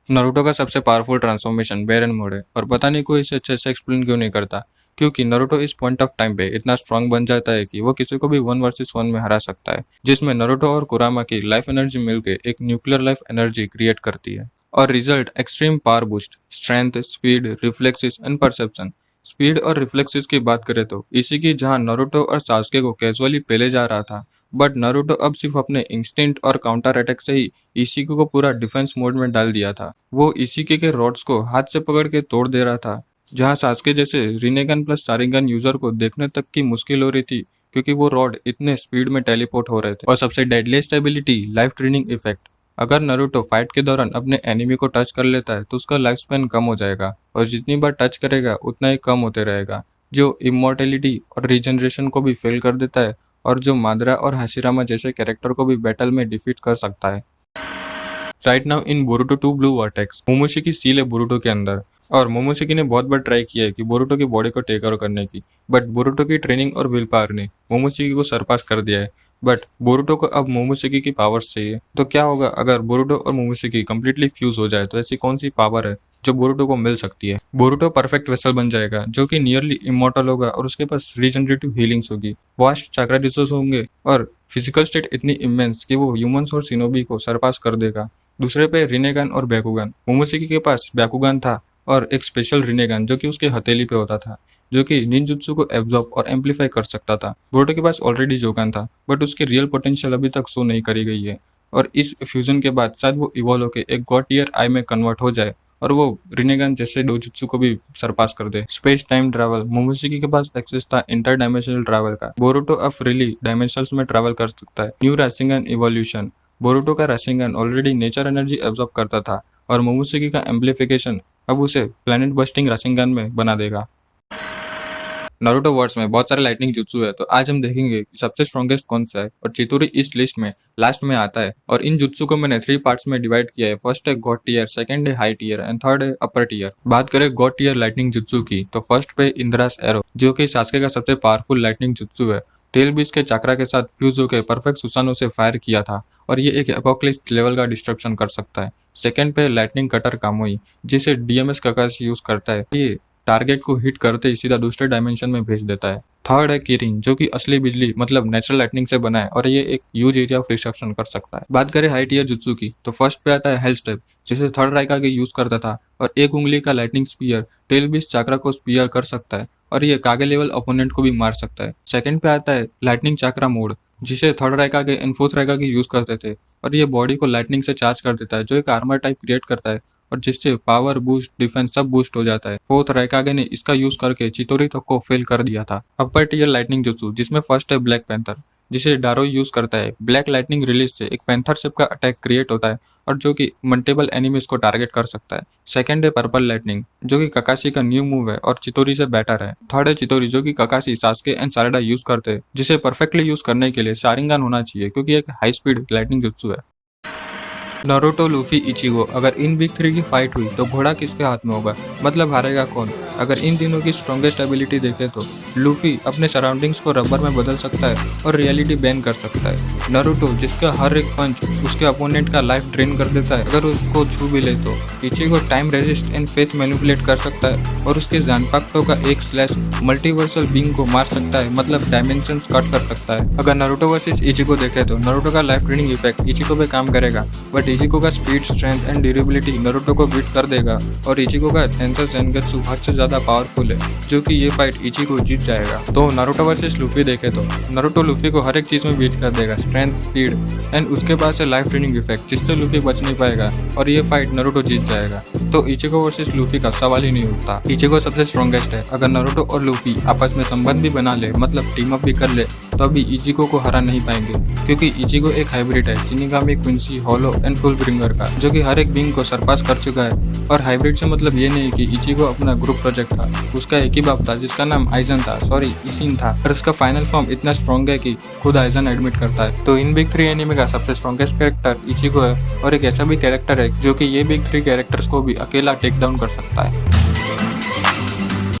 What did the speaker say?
Naruto का सबसे powerful transformation बेरन mode है और पता नहीं कोई इसे अच्छे से एक्सप्लेन क्यों नहीं करता। क्योंकि नारुतो इस पॉइंट ऑफ टाइम पे इतना स्ट्रांग बन जाता है कि वो किसी को भी 1 वर्सेस 1 में हरा सकता है, जिसमें नारुतो और कुरामा की लाइफ एनर्जी मिलकर एक न्यूक्लियर लाइफ एनर्जी क्रिएट करती है। और result extreme power boost, strength, speed, reflexes and perception. Speed और रिफ्लेक्सेस की बात करें तो इसी की जहां नारुतो और सास्के को कैजुअली पहले जा रहा था, बट नारुतो अब सिर्फ अपने इंस्टिंक्ट और काउंटर अटैक से ही इशिको को पूरा डिफेंस मोड में डाल दिया था। वो इशिके के रॉड्स को हाथ से पकड़ के तोड़ दे रहा था, जहां सास्के जैसे रिनेगन प्लस सारिंगन यूजर को देखने तक की मुश्किल हो रही थी, क्योंकि वो रॉड इतने स्पीड में टेलीपोर्ट हो रहे थे। और सबसे deadliest ability, life training effect. अगर नारुतो फाइट के दौरान अपने एनिमी को टच कर लेता है तो उसका लाइफ स्पैन कम हो जाएगा और जितनी बार टच करेगा उतना ही कम होते रहेगा, जो इमोर्टेलिटी और रीजनरेशन को भी फेल कर देता है और जो मादरा और हाशिरामा जैसे कैरेक्टर को भी बैटल में डिफीट कर सकता है। Right now in Boruto 2 blue vertex, Momoshiki steel है बोरुटो के अंदर। और मोमोशिकी ने बहुत बार ट्राई किया है कि बोरुटो की बॉडी को टेक ओवर करने की, बट बोरुटो की ट्रेनिंग और विल पावर ने मोमोशिकी को सरपास कर दिया है। बट बोरुटो को अब मोमोशिकी की पावर्स चाहिए। तो क्या होगा अगर बोरुटो और मोमोशिकी कंप्लीटली फ्यूज हो जाए, तो ऐसी कौन सी पावर है जो बोरुटो को मिल सकती है? बोरुटो परफेक्ट वेसल बन जाएगा, जो कि नियरली इमॉर्टल होगा और उसके पास रीजनरेटिव हीलिंग्स होगी, वास्ट चाक्रा रिसोर्स होंगे और फिजिकल स्टेट इतनी इमेंस कि वो ह्यूमंस और शिनोबी को सरपास कर देगा। दूसरे पे रिनेगन और बैकुगन। मोमोशिकी के पास बैकुगन था और एक स्पेशल रिनेगन जो कि उसके हथेली पे होता था, जो कि निंजुत्सु को एब्जॉर्ब और एम्पलीफाई कर सकता था। बोरुटो के पास ऑलरेडी जोगन था, बट उसकी रियल पोटेंशियल अभी तक शो नहीं करी गई है और इस फ्यूजन के बाद शायद वो इवॉल्व होकर एक गॉड टियर आई में कन्वर्ट हो जाए और वो रिनेगन जैसे डोजुत्सु को भी सरपास कर दे। Space time travel. मोमोशिकी के पास एक्सेस था इंटर डायमेंशनल ट्रैवल का। बोरुटो अब फ्रीली डायमेंशंस में ट्रैवल कर सकता है। New Rashingan evolution. बोरुटो का Rashingan already nature energy absorb करता था और मोमोशिकी का एम्प्लीफिकेशन अब उसे प्लैनेट बस्टिंग राशिंगन में बना देगा। नारुतो वर्ड्स में बहुत सारे लाइटनिंग जुत्सु है, तो आज हम देखेंगे कि सबसे स्ट्रॉन्गेस्ट कौन सा है और चितोरी इस लिस्ट में लास्ट में आता है। और इन जुत्सु को मैंने 3 पार्ट्स में डिवाइड किया है। फर्स्ट है गॉड टियर, सेकंड है हाई टियर एंड थर्ड है अपर टियर। बात करें गॉड टियर लाइटनिंग जुत्सु की, तो फर्स्ट पे इंद्रास एरो, जो कि सास्के का सबसे पावरफुल लाइटनिंग जुत्सु है। टेल बीस के चाक्रा के साथ फ्यूज होकर परफेक्ट सुसानो से फायर किया था और ये एक एपोक्लिप्स लेवल का डिस्ट्रक्शन कर सकता है। सेकंड पे लाइटनिंग कटर कामोई, जिसे डीएमएस ककाशी यूज करता है। ये टारगेट को हिट करते ही सीधा दूसरे डायमेंशन में भेज देता है। थर्ड है किरिन, जो कि असली बिजली मतलब नेचुरल लाइटनिंग से बना है और ये एक ह्यूज एरिया ऑफ डिस्ट्रक्शन कर सकता है। बात करें हाई टियर जुत्सु की, तो फर्स्ट पे आता है हेल स्टेप, जिसे थर्ड राइकागे यूज करता था और एक उंगली का लाइटनिंग स्पीयर टेल बीस चाक्रा को स्पीयर कर सकता है और ये कागे लेवल ओपोनेंट को भी मार सकता है। सेकंड पे आता है लाइटनिंग चाक्रा मोड, जिसे थर्ड राइकागे एंड फोर्थ राइकागे यूज करते थे और ये बॉडी को लाइटनिंग से चार्ज कर देता है, जो एक आर्मर टाइप क्रिएट करता है और जिससे पावर बूस्ट, डिफेंस सब बूस्ट हो जाता है। फोर्थ राइकागे ने इसका यूज करके चितोरी तक को फेल कर दिया था। अपर टियर लाइटनिंग जुत्सु, जिसमें फर्स्ट है ब्लैक पैंथर, जिसे डारो यूज करता है। ब्लैक लाइटनिंग रिलीज से एक पैंथर शेप का अटैक क्रिएट होता है और जो कि मल्टीपल एनिमीज को टारगेट कर सकता है। सेकंड है पर्पल लाइटनिंग, जो कि ककाशी का न्यू मूव है और चितोरी से बेटर है। थर्ड है चितोरी, जो कि ककाशी, सास्के एंड साराडा यूज करते हैं, जिसे परफेक्टली यूज करने के लिए शारिंगन होना चाहिए, क्योंकि एक हाई स्पीड लाइटनिंग जुत्सु है। नारुतो, लूफी, इचिगो, अगर इन बिग 3 की फाइट हुई तो घोड़ा किसके हाथ में होगा, मतलब हारेगा कौन? अगर इन तीनों की स्ट्रॉन्गेस्ट एबिलिटी देखें तो लूफी अपने सराउंडिंग्स को रबर में बदल सकता है और रियलिटी बैन कर सकता है। नारुतो, जिसका हर एक पंच उसके अपोनेंट का लाइफ ड्रेन कर देता है अगर उसको छू भी ले तो। Ichigo time resist and faith manipulate कर सकता है और उसके जानपाक्टो का एक स्लैश मल्टीवर्सल बींग को मार सकता है, मतलब डायमेंशंस कट कर सकता है। अगर नारुतो वर्सेस इचिगो देखे तो नारुतो का लाइफ ड्रेनिंग इफेक्ट इचिगो पे काम करेगा, बट इचिगो का speed, strength and durability Naruto को बीट कर देगा और इचिगो का टेंसर ज़ेनगेत्सु हद से ज्यादा पावरफुल है, जो कि ये फाइट इचिगो जीत जाएगा। तो नारुतो वर्सेस लूफी देखे तो नारुतो लूफी को हर एक चीज में बीट कर देगा, स्ट्रेंथ, स्पीड एंड उसके पास है लाइफ ट्रेनिंग इफेक्ट, जिससे लूफी बच नहीं पाएगा और ये फाइट नारुतो जीत जाएगा। तो इचिगो वर्सेस लूफी का सवाल ही नहीं उठता। इचिगो सबसे स्ट्रॉन्गेस्ट है। अगर नारुतो और लूफी आपस में संबंध भी बना ले, मतलब टीम अप भी कर ले, तो अभी इचिगो को हरा नहीं पाएंगे, क्योंकि इचिगो एक हाइब्रिड है shinigami, quincy, hollow and fullbringer का, जो कि हर एक बींग को सरपास कर चुका है। और हाइब्रिड से मतलब ये नहीं कि इचिगो अपना ग्रुप प्रोजेक्ट था, उसका एक ही बाप था जिसका नाम आइजन था, सॉरी इसिन था, और उसका फाइनल फॉर्म इतना स्ट्रॉन्ग है कि खुद आइजन एडमिट करता है। तो इन बिग 3 एनिमे का सबसे स्ट्रॉन्गेस्ट कैरेक्टर इचिगो है और एक ऐसा भी कैरेक्टर है जो कि ये बिग 3 कैरेक्टर्स को भी अकेला टेक डाउन कर सकता है।